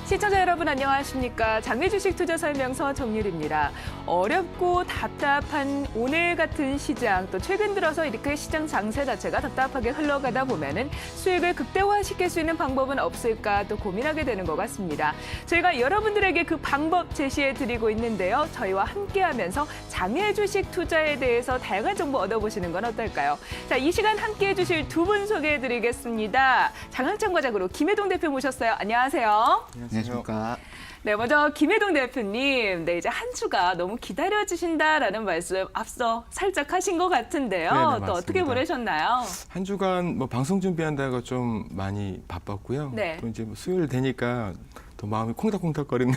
시청자 여러분 안녕하십니까. 장외주식투자설명서 정유리입니다. 어렵고 답답한 오늘 같은 시장, 또 최근 들어서 이렇게 시장 장세 자체가 답답하게 흘러가다 보면은 수익을 극대화시킬 수 있는 방법은 없을까 또 고민하게 되는 것 같습니다. 저희가 여러분들에게 그 방법 제시해 드리고 있는데요. 저희와 함께하면서 장외주식 투자에 대해서 다양한 정보 얻어보시는 건 어떨까요? 자, 이 시간 함께해 주실 두 분 소개해 드리겠습니다. 장항창과장으로 김혜동 대표 모셨어요. 안녕하세요. 안녕하십니까. 네, 먼저 김혜동 대표님, 네, 이제 한 주가 너무 기다려지신다라는 말씀 앞서 살짝 하신 것 같은데요. 네네, 또 맞습니다. 어떻게 보내셨나요? 한 주간 뭐 방송 준비한다가 좀 많이 바빴고요. 네. 또 이제 뭐 수요일 되니까 더 마음이 콩닥콩닥거리네요.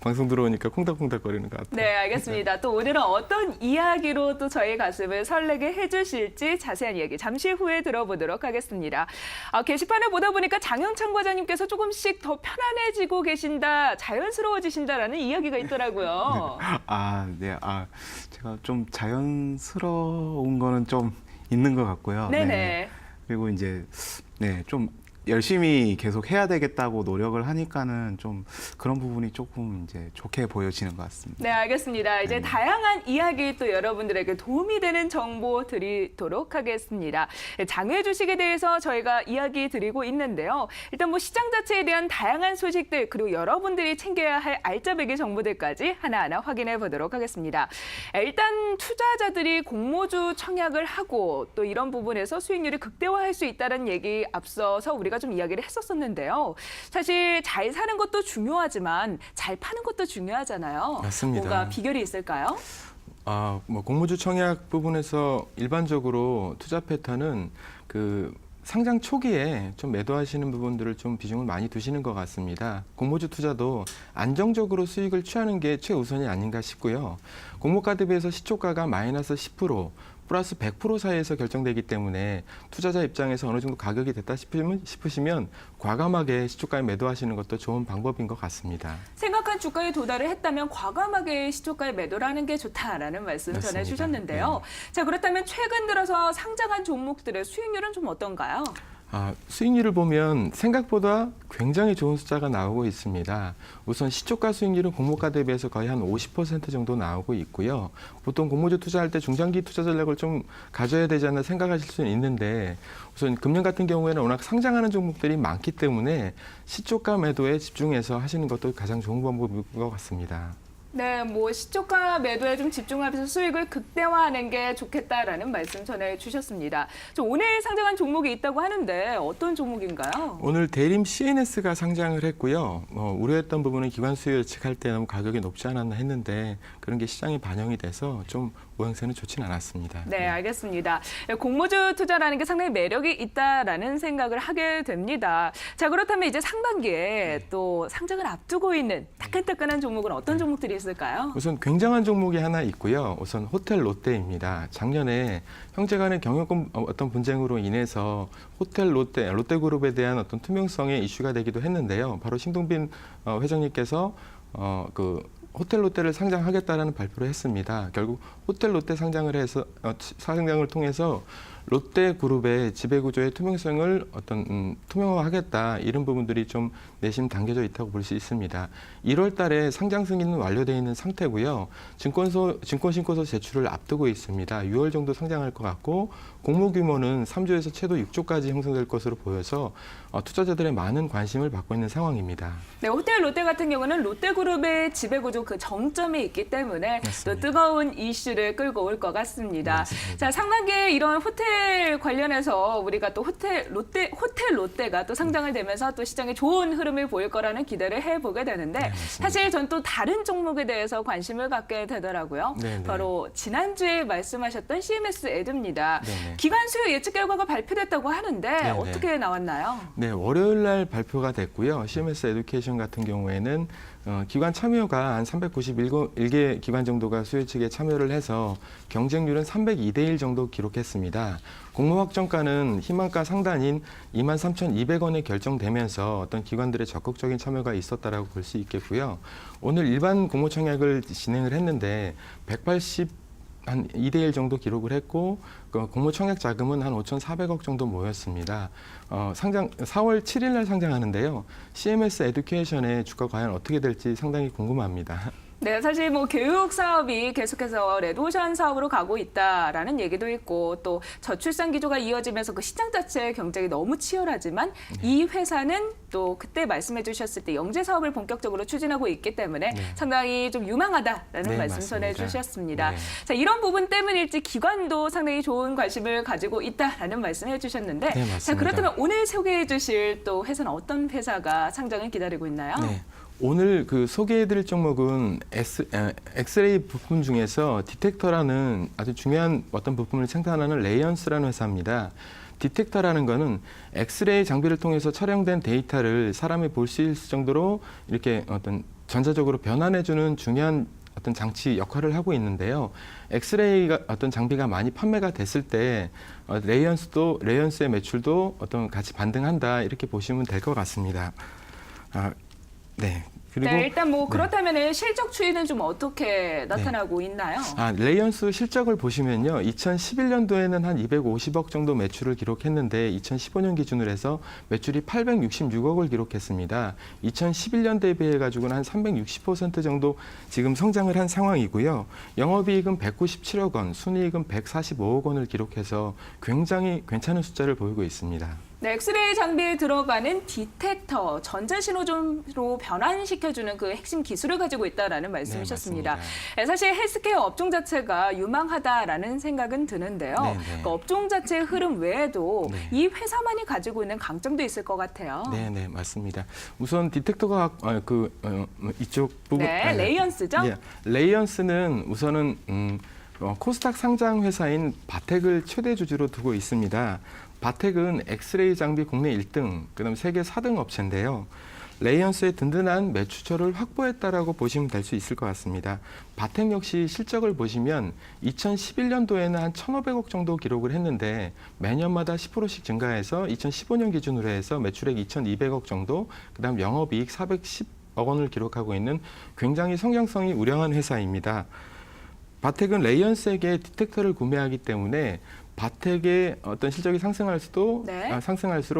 방송 들어오니까 콩닥콩닥거리는 것 같아요. 네, 알겠습니다. 또 오늘은 어떤 이야기로 또 저희 가슴을 설레게 해주실지 자세한 이야기 잠시 후에 들어보도록 하겠습니다. 게시판을 보다 보니까 장영창 과장님께서 조금씩 더 편안해지고 계신다, 자연스러워지신다라는 이야기가 있더라고요. 네. 제가 좀 자연스러운 거는 좀 있는 것 같고요. 네네. 네. 그리고 이제, 좀 열심히 계속 해야 되겠다고 노력을 하니까는 좀 그런 부분이 조금 이제 좋게 보여지는 것 같습니다. 네, 알겠습니다. 이제 네. 다양한 이야기 또 여러분들에게 도움이 되는 정보 드리도록 하겠습니다. 장외 주식에 대해서 저희가 이야기 드리고 있는데요. 일단 뭐 시장 자체에 대한 다양한 소식들, 그리고 여러분들이 챙겨야 할 알짜배기 정보들까지 하나하나 확인해 보도록 하겠습니다. 일단 투자자들이 공모주 청약을 하고 또 이런 부분에서 수익률이 극대화할 수 있다는 얘기 앞서서 우리가 좀 이야기를 했었었는데요. 사실 잘 사는 것도 중요하지만 잘 파는 것도 중요하잖아요. 맞습니다. 뭔가 비결이 있을까요? 뭐 공모주 청약 부분에서 일반적으로 투자 패턴은 그 상장 초기에 좀 매도하시는 부분들을 좀 비중을 많이 두시는 것 같습니다. 공모주 투자도 안정적으로 수익을 취하는 게 최우선이 아닌가 싶고요. 공모가 대비해서 시초가가 마이너스 10%, 플러스 100% 사이에서 결정되기 때문에 투자자 입장에서 어느 정도 가격이 됐다 싶으시면 과감하게 시초가에 매도하시는 것도 좋은 방법인 것 같습니다. 생각한 주가에 도달을 했다면 과감하게 시초가에 매도를 하는 게 좋다라는 말씀 맞습니다. 전해주셨는데요. 네. 자, 그렇다면 최근 들어서 상장한 종목들의 수익률은 좀 어떤가요? 수익률을 보면 생각보다 굉장히 좋은 숫자가 나오고 있습니다. 우선 시초가 수익률은 공모가 대비해서 거의 한 50% 정도 나오고 있고요. 보통 공모주 투자할 때 중장기 투자 전략을 좀 가져야 되지 않나 생각하실 수는 있는데 우선 금융 같은 경우에는 워낙 상장하는 종목들이 많기 때문에 시초가 매도에 집중해서 하시는 것도 가장 좋은 방법인 것 같습니다. 네, 뭐 시초가 매도에 좀 집중하면서 수익을 극대화하는 게 좋겠다라는 말씀 전해주셨습니다. 오늘 상장한 종목이 있다고 하는데 어떤 종목인가요? 오늘 대림 CNS가 상장을 했고요. 우려했던 부분은 기관 수요 예측할 때 너무 가격이 높지 않았나 했는데 그런 게 시장에 반영이 돼서 좀 모양새는 좋지는 않았습니다. 네, 알겠습니다. 공모주 투자라는 게 상당히 매력이 있다라는 생각을 하게 됩니다. 자, 그렇다면 이제 상반기에 또 상장을 앞두고 있는 따끈따끈한 종목은 어떤 종목들이 있을까요? 우선 굉장한 종목이 하나 있고요. 우선 호텔 롯데입니다. 작년에 형제 간의 경영권 어떤 분쟁으로 인해서 호텔 롯데그룹에 대한 어떤 투명성의 이슈가 되기도 했는데요. 바로 신동빈 회장님께서 호텔 롯데를 상장하겠다라는 발표를 했습니다. 결국 호텔 롯데 상장을 통해서 롯데그룹의 지배구조의 투명성을 투명화하겠다 이런 부분들이 좀 내심 담겨져 있다고 볼 수 있습니다. 1월 달에 상장 승인은 완료되어 있는 상태고요. 증권신고서 제출을 앞두고 있습니다. 6월 정도 상장할 것 같고 공모 규모는 3조에서 최소 6조까지 형성될 것으로 보여서 투자자들의 많은 관심을 받고 있는 상황입니다. 네, 호텔 롯데 같은 경우는 롯데그룹의 지배구조 그 정점에 있기 때문에 맞습니다. 또 뜨거운 이슈를 끌고 올 것 같습니다. 맞습니다. 자, 상반기에 이런 호텔 관련해서 우리가 또 호텔 롯데가 또 상장을 되면서 또 시장에 좋은 흐름을 보일 거라는 기대를 해보게 되는데 맞습니다. 사실 전 또 다른 종목에 대해서 관심을 갖게 되더라고요. 네네. 바로 지난주에 말씀하셨던 CMS 에드입니다. 네네. 기관 수요 예측 결과가 발표됐다고 하는데 네네. 어떻게 나왔나요? 네, 월요일 날 발표가 됐고요. CMS 에듀케이션 같은 경우에는 기관 참여가 한 391개 기관 정도가 수요 예측에 참여를 해서 경쟁률은 302대 1 정도 기록했습니다. 공모 확정가는 희망가 상단인 23,200원에 결정되면서 어떤 기관들의 적극적인 참여가 있었다라고 볼 수 있겠고요. 오늘 일반 공모 청약을 진행을 했는데 한 2대1 정도 기록을 했고 그 공모 청약 자금은 한 5,400억 정도 모였습니다. 상장 4월 7일 날 상장하는데요. CMS 에듀케이션의 주가 과연 어떻게 될지 상당히 궁금합니다. 네, 사실 뭐 교육 사업이 계속해서 레드오션 사업으로 가고 있다라는 얘기도 있고 또 저출산 기조가 이어지면서 그 시장 자체의 경쟁이 너무 치열하지만 이 회사는 또 그때 말씀해 주셨을 때 영재 사업을 본격적으로 추진하고 있기 때문에 상당히 좀 유망하다라는 네, 말씀 맞습니다. 전해 주셨습니다. 네. 자, 이런 부분 때문일지 기관도 상당히 좋은 관심을 가지고 있다라는 말씀해 주셨는데 네, 맞습니다. 자, 그렇다면 오늘 소개해 주실 또 회사는 어떤 회사가 상장을 기다리고 있나요? 네. 오늘 그 소개해드릴 종목은 엑스레이 부품 중에서 디텍터라는 아주 중요한 어떤 부품을 생산하는 레이언스라는 회사입니다. 디텍터라는 거는 엑스레이 장비를 통해서 촬영된 데이터를 사람이 볼 수 있을 정도로 이렇게 어떤 전자적으로 변환해주는 중요한 어떤 장치 역할을 하고 있는데요. 엑스레이가 어떤 장비가 많이 판매가 됐을 때 레이언스의 매출도 어떤 같이 반등한다 이렇게 보시면 될 것 같습니다. 네. 그리고 네, 일단 뭐 그렇다면 실적 추이는 좀 어떻게 나타나고 있나요? 레이언스 실적을 보시면요. 2011년도에는 한 250억 정도 매출을 기록했는데 2015년 기준으로 해서 매출이 866억을 기록했습니다. 2011년 대비해 가지고는 한 360% 정도 지금 성장을 한 상황이고요. 영업이익은 197억 원, 순이익은 145억 원을 기록해서 굉장히 괜찮은 숫자를 보이고 있습니다. 네, 엑스레이 장비에 들어가는 디텍터, 전자신호전으로 변환시켜주는 그 핵심 기술을 가지고 있다라는 말씀이셨습니다. 맞습니다. 사실 헬스케어 업종 자체가 유망하다라는 생각은 드는데요. 그 업종 자체의 흐름 외에도 이 회사만이 가지고 있는 강점도 있을 것 같아요. 네, 맞습니다. 우선 디텍터가 이쪽 부분, 레이언스죠? 예, 레이언스는 우선은 코스닥 상장 회사인 바텍을 최대 주주로 두고 있습니다. 바텍은 엑스레이 장비 국내 1등, 그다음 세계 4등 업체인데요. 레이언스의 든든한 매출처를 확보했다라고 보시면 될 수 있을 것 같습니다. 바텍 역시 실적을 보시면 2011년도에는 한 1,500억 정도 기록을 했는데 매년마다 10%씩 증가해서 2015년 기준으로 해서 매출액 2,200억 정도, 그다음 영업이익 410억 원을 기록하고 있는 굉장히 성장성이 우량한 회사입니다. 바텍은 레이언스에게 디텍터를 구매하기 때문에 바텍의 어떤 실적이 상승할수록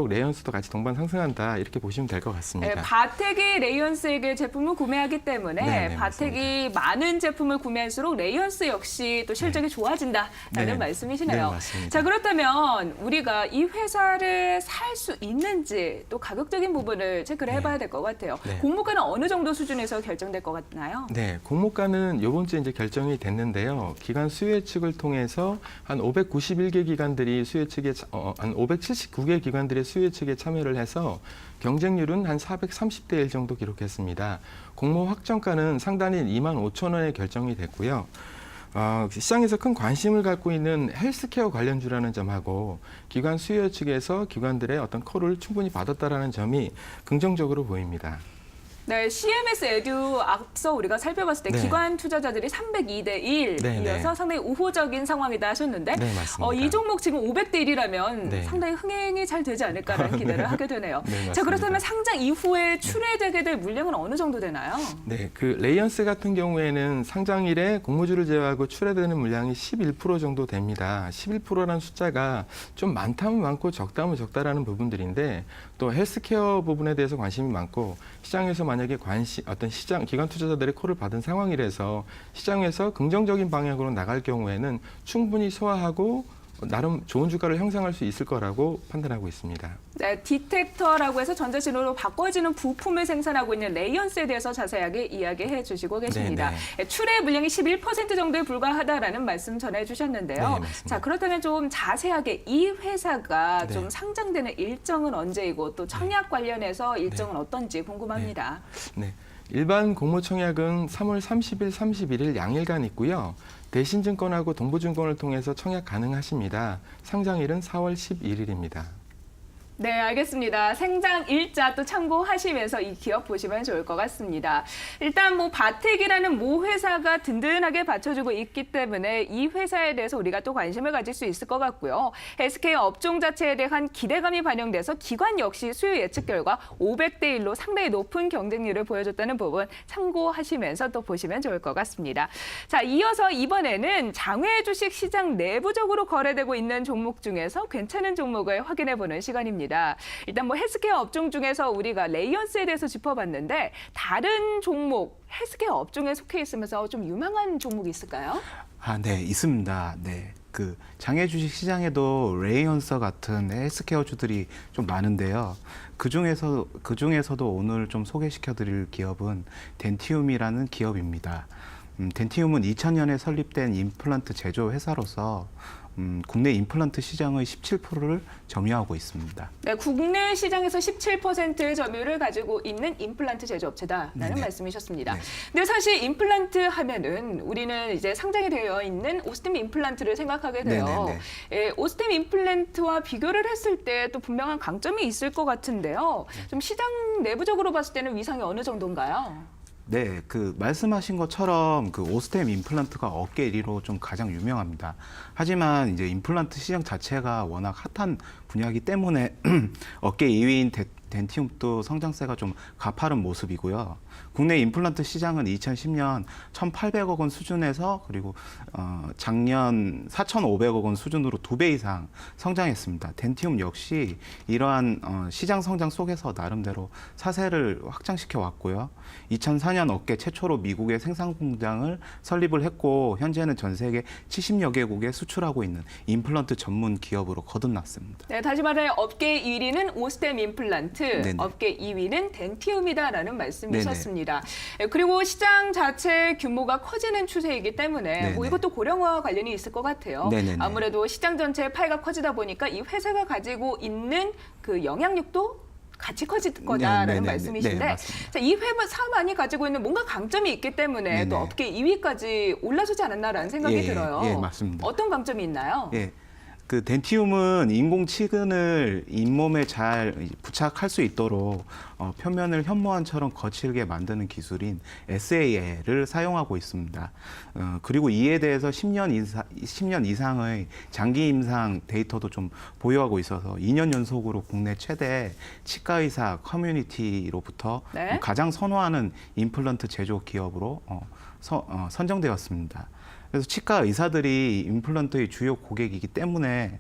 레이언스도 같이 동반 상승한다 이렇게 보시면 될 것 같습니다. 네, 바텍이 레이언스에게 제품을 구매하기 때문에 바텍이 맞습니다. 많은 제품을 구매할수록 레이언스 역시 또 실적이 좋아진다라는 말씀이시네요. 맞습니다. 자, 그렇다면 우리가 이 회사를 살 수 있는지 또 가격적인 부분을 체크를 해봐야 될 것 같아요. 공모가는 어느 정도 수준에서 결정될 것 같나요? 네, 공모가는 이번 주에 이제 결정이 됐는데요. 기관 수혜측을 통해서 한 591개 기관들이 수혜측에 한 579개 기관들의 수혜측에 참여를 해서 경쟁률은 한 430대 1 정도 기록했습니다. 공모 확정가는 상단인 25,000원에 결정이 됐고요. 시장에서 큰 관심을 갖고 있는 헬스케어 관련주라는 점하고 기관 수요 측에서 기관들의 어떤 콜을 충분히 받았다라는 점이 긍정적으로 보입니다. 네, CMS 에듀 앞서 우리가 살펴봤을 때 기관 투자자들이 302대 1이어서 상당히 우호적인 상황이다 하셨는데 맞습니다. 이 종목 지금 500대 1이라면 상당히 흥행이 잘 되지 않을까라는 기대를 하게 되네요. 자, 그렇다면 상장 이후에 출회되게 될 물량은 어느 정도 되나요? 네, 그 레이언스 같은 경우에는 상장일에 공모주를 제외하고 출회되는 물량이 11% 정도 됩니다. 11%라는 숫자가 좀 많다면 많고 적다면 적다라는 부분들인데 또 헬스케어 부분에 대해서 관심이 많고 시장에서 만약에 기관 투자자들의 콜을 받은 상황이라서 시장에서 긍정적인 방향으로 나갈 경우에는 충분히 소화하고 나름 좋은 주가를 형성할 수 있을 거라고 판단하고 있습니다. 네, 디텍터라고 해서 전자신호로 바꿔지는 부품을 생산하고 있는 레이언스에 대해서 자세하게 이야기해 주시고 계십니다. 출회 물량이 11% 정도에 불과하다라는 말씀 전해주셨는데요. 자, 그렇다면 좀 자세하게 이 회사가 좀 상장되는 일정은 언제이고 또 청약 관련해서 일정은 어떤지 궁금합니다. 네. 일반 공모 청약은 3월 30일, 31일 양일간 있고요. 대신증권하고 동부증권을 통해서 청약 가능하십니다. 상장일은 4월 11일입니다. 네, 알겠습니다. 생장 일자 또 참고하시면서 이 기업 보시면 좋을 것 같습니다. 일단 뭐 바텍이라는 모 회사가 든든하게 받쳐주고 있기 때문에 이 회사에 대해서 우리가 또 관심을 가질 수 있을 것 같고요. SK 업종 자체에 대한 기대감이 반영돼서 기관 역시 수요 예측 결과 500대 1로 상당히 높은 경쟁률을 보여줬다는 부분 참고하시면서 또 보시면 좋을 것 같습니다. 자, 이어서 이번에는 장외 주식 시장 내부적으로 거래되고 있는 종목 중에서 괜찮은 종목을 확인해보는 시간입니다. 일단 뭐 헬스케어 업종 중에서 우리가 레이언스에 대해서 짚어봤는데 다른 종목, 헬스케어 업종에 속해 있으면서 좀 유망한 종목이 있을까요? 네, 있습니다. 네. 그 장외 주식 시장에도 레이언서 같은 헬스케어주들이 좀 많은데요. 그 중에서도 오늘 좀 소개시켜 드릴 기업은 덴티움이라는 기업입니다. 덴티움은 2000년에 설립된 임플란트 제조 회사로서 국내 임플란트 시장의 17%를 점유하고 있습니다. 네, 국내 시장에서 17%의 점유율을 가지고 있는 임플란트 제조업체다라는 네네. 말씀이셨습니다. 네. 근데 사실 임플란트 하면은 우리는 이제 상장이 되어 있는 오스템 임플란트를 생각하게 돼요. 네네네. 예, 오스템 임플란트와 비교를 했을 때 또 분명한 강점이 있을 것 같은데요. 좀 시장 내부적으로 봤을 때는 위상이 어느 정도인가요? 네, 그 말씀하신 것처럼 그 오스템 임플란트가 어깨 1위로 좀 가장 유명합니다. 하지만 이제 임플란트 시장 자체가 워낙 핫한 분야이기 때문에 어깨 2위인 덴티움도 성장세가 좀 가파른 모습이고요. 국내 임플란트 시장은 2010년 1,800억 원 수준에서 그리고 작년 4,500억 원 수준으로 2배 이상 성장했습니다. 덴티움 역시 이러한 시장 성장 속에서 나름대로 사세를 확장시켜 왔고요. 2004년 업계 최초로 미국의 생산 공장을 설립을 했고 현재는 전 세계 70여 개국에 수출하고 있는 임플란트 전문 기업으로 거듭났습니다. 네, 다시 말해 업계 1위는 오스템 임플란트, 네네. 업계 2위는 덴티움이다라는 말씀이셨습니다. 그리고 시장 자체 규모가 커지는 추세이기 때문에 네네. 뭐 이것도 고령화와 관련이 있을 것 같아요. 네네네. 아무래도 시장 전체의 파이가 커지다 보니까 이 회사가 가지고 있는 그 영향력도 같이 커질 거다라는 네네네. 말씀이신데, 네, 맞습니다. 자, 이 회사만이 가지고 있는 뭔가 강점이 있기 때문에 네네. 또 업계 2위까지 올라서지 않았나라는 생각이 예, 들어요. 예, 맞습니다. 어떤 강점이 있나요? 예. 그 덴티움은 인공치근을 잇몸에 잘 부착할 수 있도록 표면을 현모암처럼 거칠게 만드는 기술인 SAL을 사용하고 있습니다. 그리고 이에 대해서 10년 이상의 장기 임상 데이터도 좀 보유하고 있어서 2년 연속으로 국내 최대 치과의사 커뮤니티로부터 네. 가장 선호하는 임플란트 제조 기업으로 선정되었습니다. 그래서 치과 의사들이 임플란트의 주요 고객이기 때문에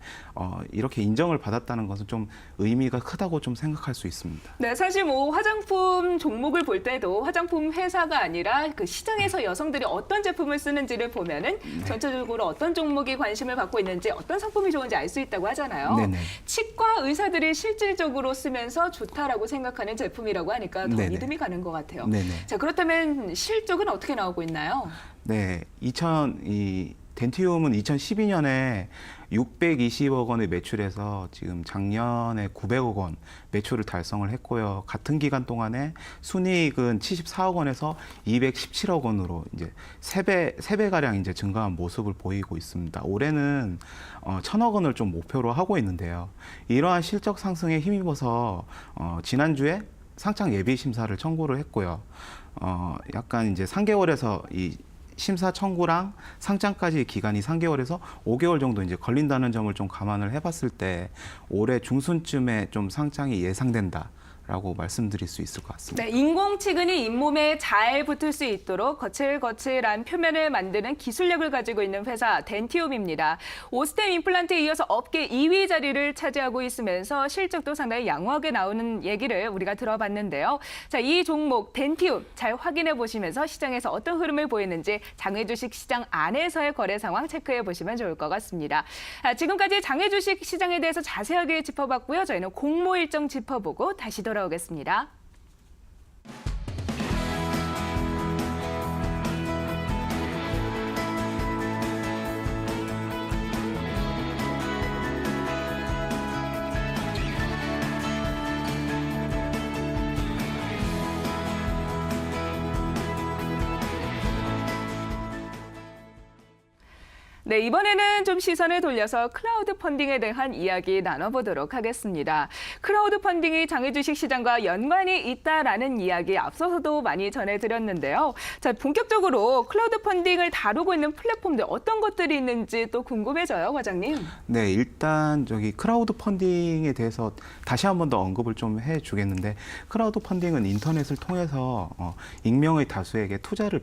이렇게 인정을 받았다는 것은 좀 의미가 크다고 좀 생각할 수 있습니다. 네, 사실 뭐 화장품 종목을 볼 때도 화장품 회사가 아니라 그 시장에서 여성들이 어떤 제품을 쓰는지를 보면은 전체적으로 어떤 종목이 관심을 받고 있는지 어떤 상품이 좋은지 알 수 있다고 하잖아요. 네네. 치과 의사들이 실질적으로 쓰면서 좋다라고 생각하는 제품이라고 하니까 더 네네. 믿음이 가는 것 같아요. 네네. 자, 그렇다면 실적은 어떻게 나오고 있나요? 네, 덴티움은 2012년에 620억 원의 매출에서 지금 작년에 900억 원 매출을 달성을 했고요. 같은 기간 동안에 순이익은 74억 원에서 217억 원으로 이제 3배 가량 이제 증가한 모습을 보이고 있습니다. 올해는 1,000억 원을 좀 목표로 하고 있는데요. 이러한 실적 상승에 힘입어서 지난주에 상장 예비 심사를 청구를 했고요. 약간 이제 3개월에서 이 심사 청구랑 상장까지 기간이 3개월에서 5개월 정도 이제 걸린다는 점을 좀 감안을 해봤을 때 올해 중순쯤에 좀 상장이 예상된다라고 말씀드릴 수 있을 것 같습니다. 네, 인공치근이 잇몸에 잘 붙을 수 있도록 거칠거칠한 표면을 만드는 기술력을 가지고 있는 회사 덴티움입니다. 오스템 임플란트에 이어서 업계 2위 자리를 차지하고 있으면서 실적도 상당히 양호하게 나오는 얘기를 우리가 들어봤는데요. 자, 이 종목 덴티움 잘 확인해 보시면서 시장에서 어떤 흐름을 보이는지 장외 주식 시장 안에서의 거래 상황 체크해 보시면 좋을 것 같습니다. 지금까지 장외 주식 시장에 대해서 자세하게 짚어봤고요. 저희는 공모 일정 짚어보고 다시 돌아오겠습니다. 네, 이번에는 좀 시선을 돌려서 클라우드 펀딩에 대한 이야기 나눠보도록 하겠습니다. 클라우드 펀딩이 장외주식 시장과 연관이 있다라는 이야기 앞서서도 많이 전해드렸는데요. 자, 본격적으로 클라우드 펀딩을 다루고 있는 플랫폼들 어떤 것들이 있는지 또 궁금해져요, 과장님. 네, 일단 저기 크라우드 펀딩에 대해서 다시 한 번 더 언급을 좀 해주겠는데, 크라우드 펀딩은 인터넷을 통해서 익명의 다수에게 투자를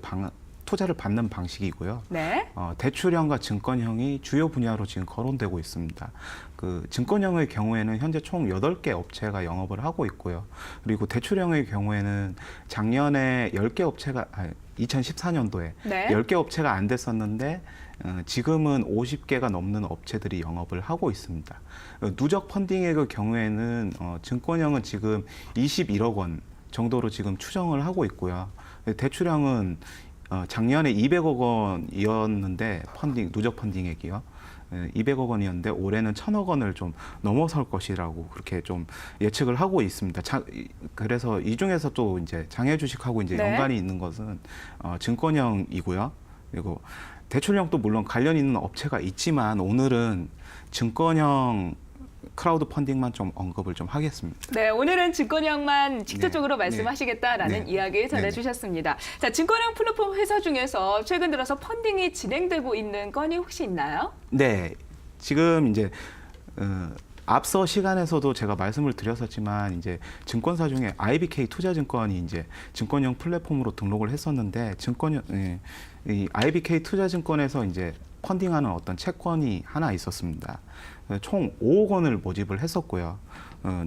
받는 방식이고요. 네. 대출형과 증권형이 주요 분야로 지금 거론되고 있습니다. 그 증권형의 경우에는 현재 총 8개 업체가 영업을 하고 있고요. 그리고 대출형의 경우에는 작년에 10개 업체가 2014년도에 네. 10개 업체가 안 됐었는데 지금은 50개가 넘는 업체들이 영업을 하고 있습니다. 누적 펀딩액의 경우에는 증권형은 지금 21억 원 정도로 지금 추정을 하고 있고요. 대출형은 작년에 200억 원이었는데 누적 펀딩액이요. 200억 원이었는데 올해는 1000억 원을 좀 넘어설 것이라고 그렇게 좀 예측을 하고 있습니다. 그래서 이 중에서 또 이제 장외 주식하고 이제 네. 연관이 있는 것은 증권형이고요. 그리고 대출형도 물론 관련 있는 업체가 있지만 오늘은 증권형 크라우드 펀딩만 좀 언급을 좀 하겠습니다. 네, 오늘은 증권형만 직접적으로 네. 말씀하시겠다라는 네. 이야기 전해주셨습니다. 자, 증권형 플랫폼 회사 중에서 최근 들어서 펀딩이 진행되고 있는 건이 혹시 있나요? 네, 지금 이제 앞서 시간에서도 제가 말씀을 드렸었지만 이제 증권사 중에 IBK 투자증권이 이제 증권형 플랫폼으로 등록을 했었는데 이 IBK 투자증권에서 이제 펀딩하는 어떤 채권이 하나 있었습니다. 총 5억 원을 모집을 했었고요.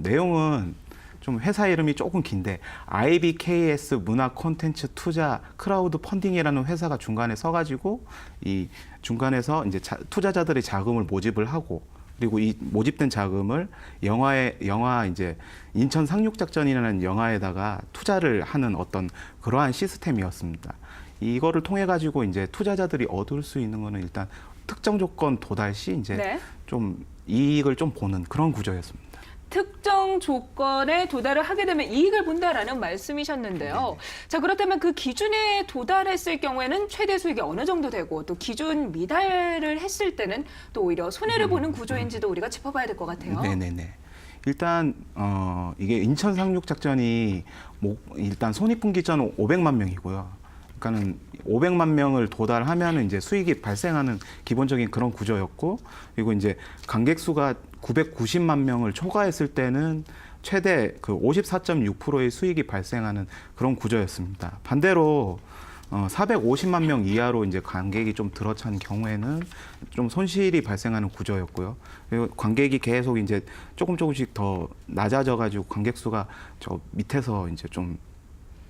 내용은 좀 회사 이름이 조금 긴데 IBKS 문화 콘텐츠 투자 크라우드 펀딩이라는 회사가 중간에 서가지고 이 중간에서 이제 투자자들의 자금을 모집을 하고 그리고 이 모집된 자금을 영화 이제 인천 상륙작전이라는 영화에다가 투자를 하는 어떤 그러한 시스템이었습니다. 이거를 통해 가지고 이제 투자자들이 얻을 수 있는 거는 일단 특정 조건 도달 시 이제 네. 좀 이익을 좀 보는 그런 구조였습니다. 특정 조건에 도달을 하게 되면 이익을 본다라는 말씀이셨는데요. 네네. 자, 그렇다면 그 기준에 도달했을 경우에는 최대 수익이 어느 정도 되고 또 기준 미달을 했을 때는 또 오히려 손해를 보는 구조인지도 우리가 짚어봐야 될 것 같아요. 네네네. 일단 이게 인천 상륙 작전이 일단 손익분기점은 500만 명이고요. 그러니까는 500만 명을 도달하면 이제 수익이 발생하는 기본적인 그런 구조였고, 그리고 이제 관객 수가 990만 명을 초과했을 때는 최대 그 54.6%의 수익이 발생하는 그런 구조였습니다. 반대로 450만 명 이하로 이제 관객이 좀 들어찬 경우에는 좀 손실이 발생하는 구조였고요. 그리고 관객이 계속 이제 조금씩 더 낮아져가지고 관객 수가 저 밑에서 이제 좀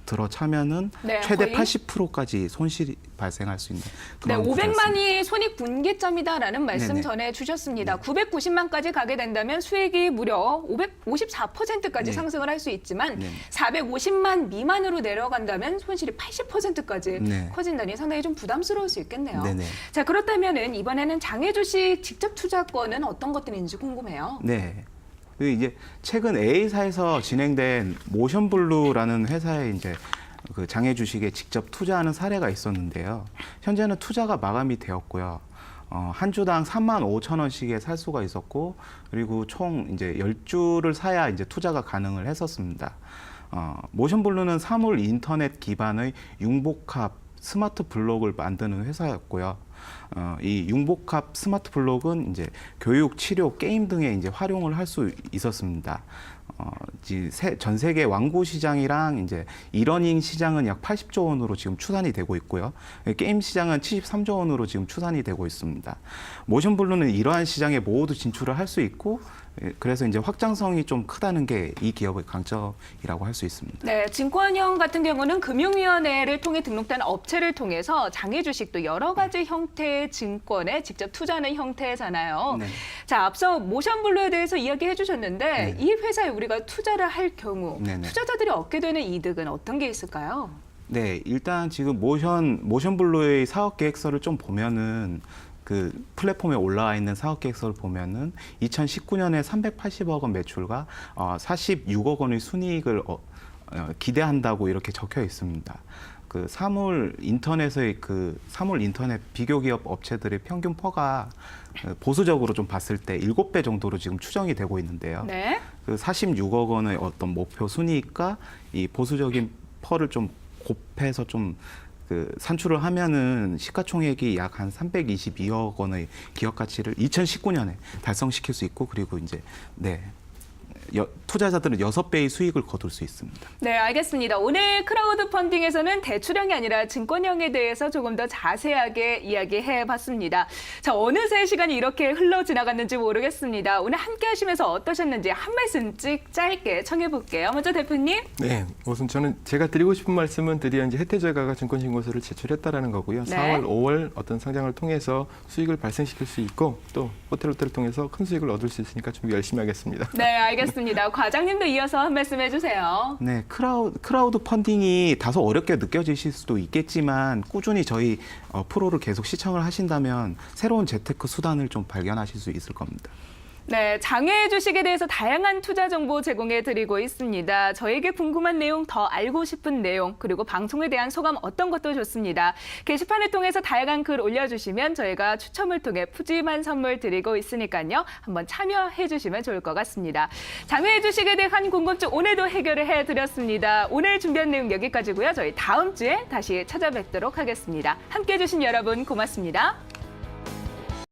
들어차면은 네, 최대 거의? 80%까지 손실이 발생할 수 있는 네, 그런 구조였습니다. 500만이 손익 분기점이다라는 말씀 네네. 전해주셨습니다. 990만까지 가게 된다면 수익이 무려 554%까지 네. 상승을 할 수 있지만 네. 450만 미만으로 내려간다면 손실이 80%까지 네. 커진다니 상당히 좀 부담스러울 수 있겠네요. 네네. 자, 그렇다면은 이번에는 장외 주식 직접 투자권은 어떤 것들인지 궁금해요. 네. 그 이제 최근 A사에서 진행된 모션블루라는 회사에 이제 그 장외 주식에 직접 투자하는 사례가 있었는데요. 현재는 투자가 마감이 되었고요. 한 주당 35,000원씩에 살 수가 있었고, 그리고 총 이제 10주를 사야 이제 투자가 가능을 했었습니다. 모션블루는 사물 인터넷 기반의 융복합 스마트 블록을 만드는 회사였고요. 이 융복합 스마트 블록은 이제 교육, 치료, 게임 등에 이제 활용을 할 수 있었습니다. 전 세계 완구 시장이랑 이제 이러닝 시장은 약 80조 원으로 지금 추산이 되고 있고요. 게임 시장은 73조 원으로 지금 추산이 되고 있습니다. 모션블루는 이러한 시장에 모두 진출을 할 수 있고, 그래서 이제 확장성이 좀 크다는 게 이 기업의 강점이라고 할 수 있습니다. 네, 증권형 같은 경우는 금융위원회를 통해 등록된 업체를 통해서 장외 주식도 여러 가지 형태의 증권에 직접 투자하는 형태잖아요. 네. 자, 앞서 모션블루에 대해서 이야기해 주셨는데 네. 이 회사에 우리가 투자를 할 경우 네네. 투자자들이 얻게 되는 이득은 어떤 게 있을까요? 네, 일단 지금 모션블루의 사업 계획서를 좀 보면은 그 플랫폼에 올라와 있는 사업 계획서를 보면은 2019년에 380억 원 매출과 46억 원의 순이익을 기대한다고 이렇게 적혀 있습니다. 그 사물 인터넷의 그 사물 인터넷 비교 기업 업체들의 평균 퍼가 보수적으로 좀 봤을 때 7배 정도로 지금 추정이 되고 있는데요. 네. 그 46억 원의 어떤 목표 순이익과 이 보수적인 퍼를 좀 곱해서 좀 그 산출을 하면은 시가총액이 약 한 322억 원의 기업 가치를 2019년에 달성시킬 수 있고, 그리고 이제 투자자들은 6배의 수익을 거둘 수 있습니다. 네, 알겠습니다. 오늘 크라우드 펀딩에서는 대출형이 아니라 증권형에 대해서 조금 더 자세하게 이야기해 봤습니다. 자, 어느새 시간이 이렇게 흘러 지나갔는지 모르겠습니다. 오늘 함께 하시면서 어떠셨는지 한 말씀씩 짧게 청해 볼게요. 먼저 대표님. 네, 우선 저는 제가 드리고 싶은 말씀은 드디어 이제 혜태저가가 증권신고서를 제출했다라는 거고요. 네. 4월, 5월 어떤 상장을 통해서 수익을 발생시킬 수 있고 또 호텔 통해서 큰 수익을 얻을 수 있으니까 준비 열심히 하겠습니다. 네, 알겠습니다. 과장님도 이어서 한 말씀 해주세요. 네, 크라우드 펀딩이 다소 어렵게 느껴지실 수도 있겠지만 꾸준히 저희 프로를 계속 시청을 하신다면 새로운 재테크 수단을 좀 발견하실 수 있을 겁니다. 네, 장외 주식에 대해서 다양한 투자 정보 제공해 드리고 있습니다. 저에게 궁금한 내용, 더 알고 싶은 내용, 그리고 방송에 대한 소감 어떤 것도 좋습니다. 게시판을 통해서 다양한 글 올려주시면 저희가 추첨을 통해 푸짐한 선물 드리고 있으니까요. 한번 참여해 주시면 좋을 것 같습니다. 장외 주식에 대한 궁금증 오늘도 해결을 해드렸습니다. 오늘 준비한 내용 여기까지고요. 저희 다음 주에 다시 찾아뵙도록 하겠습니다. 함께해 주신 여러분 고맙습니다.